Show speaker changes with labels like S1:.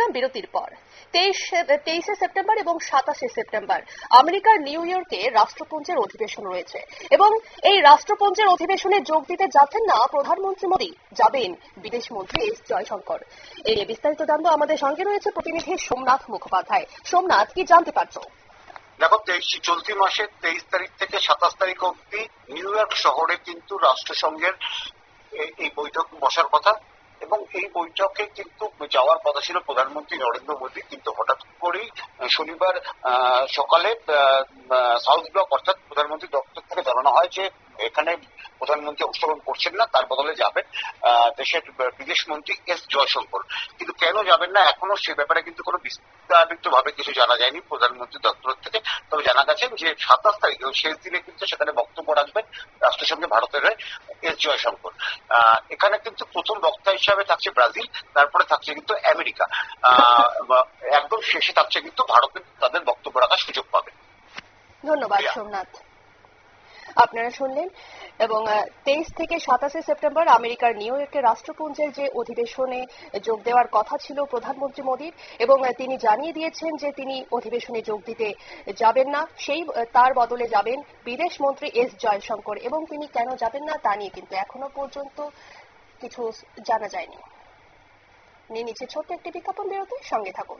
S1: ফিরলাম বিরতির পর। 23শে সেপ্টেম্বর এবং 27শে সেপ্টেম্বর আমেরিকার নিউ ইয়র্কে রাষ্ট্রপুঞ্জের অধিবেশন রয়েছে এবং এই রাষ্ট্রপুঞ্জের অধিবেশনে যোগ দিতে যাচ্ছেন না প্রধানমন্ত্রী মোদী, যাবেন বিদেশ মন্ত্রী এস জয়শঙ্কর। এই নিয়ে বিস্তারিত জানবো, আমাদের সঙ্গে রয়েছে প্রতিনিধি সোমনাথ মুখোপাধ্যায়। সোমনাথ, কি জানতে পারছো?
S2: দেখো, চলতি মাসের 23 তারিখ থেকে 27 তারিখ অব্দি নিউ ইয়র্ক শহরে কিন্তু রাষ্ট্রসংঘের এই বৈঠক বসার কথা এবং এই বৈঠকে কিন্তু যাওয়ার কথা ছিল প্রধানমন্ত্রী নরেন্দ্র মোদী, কিন্তু হঠাৎ করেই শনিবার সকালে সাউথ ব্লক অর্থাৎ প্রধানমন্ত্রী দপ্তর থেকে জানানো হয় যে এখানে প্রধানমন্ত্রী অংশগ্রহণ করছেন না, তার বদলে যাবেন দেশের বিদেশ মন্ত্রী এস জয়শঙ্কর। কিন্তু কেন যাবেন না এখনো সে ব্যাপারে কিন্তু কোনো বিস্তারিত ভাবে কিছু জানা যায়নি প্রধানমন্ত্রী দপ্তর থেকে। তবে জানা গেছে যে 27 তারিখে শেষ দিনে কিন্তু সেখানে বক্তব্য রাখবেন রাষ্ট্রসংঘে ভারতের এস জয়শঙ্কর। এখানে কিন্তু প্রথম বক্তা হিসাবে থাকছে ব্রাজিল, তারপরে থাকছে কিন্তু আমেরিকা, একদম শেষে থাকছে কিন্তু ভারতের, তাদের বক্তব্য রাখার সুযোগ পাবে।
S1: ধন্যবাদ সোমনাথ। আপনারা শুনলেন। এবং 23 থেকে 27শে সেপ্টেম্বর আমেরিকার নিউ ইয়র্কে রাষ্ট্রপুঞ্জের যে অধিবেশনে যোগ দেওয়ার কথা ছিল প্রধানমন্ত্রী মোদীর, এবং তিনি জানিয়ে দিয়েছেন যে তিনি অধিবেশনে যোগ দিতে যাবেন না, তার বদলে যাবেন বিদেশ মন্ত্রী এস জয়শঙ্কর। এবং তিনি কেন যাবেন না তা নিয়ে কিন্তু এখনো পর্যন্ত কিছু জানা যায়নি। নিয়ে নিচ্ছে ছোট্ট একটি বিজ্ঞাপন বিরতি, সঙ্গে থাকুন।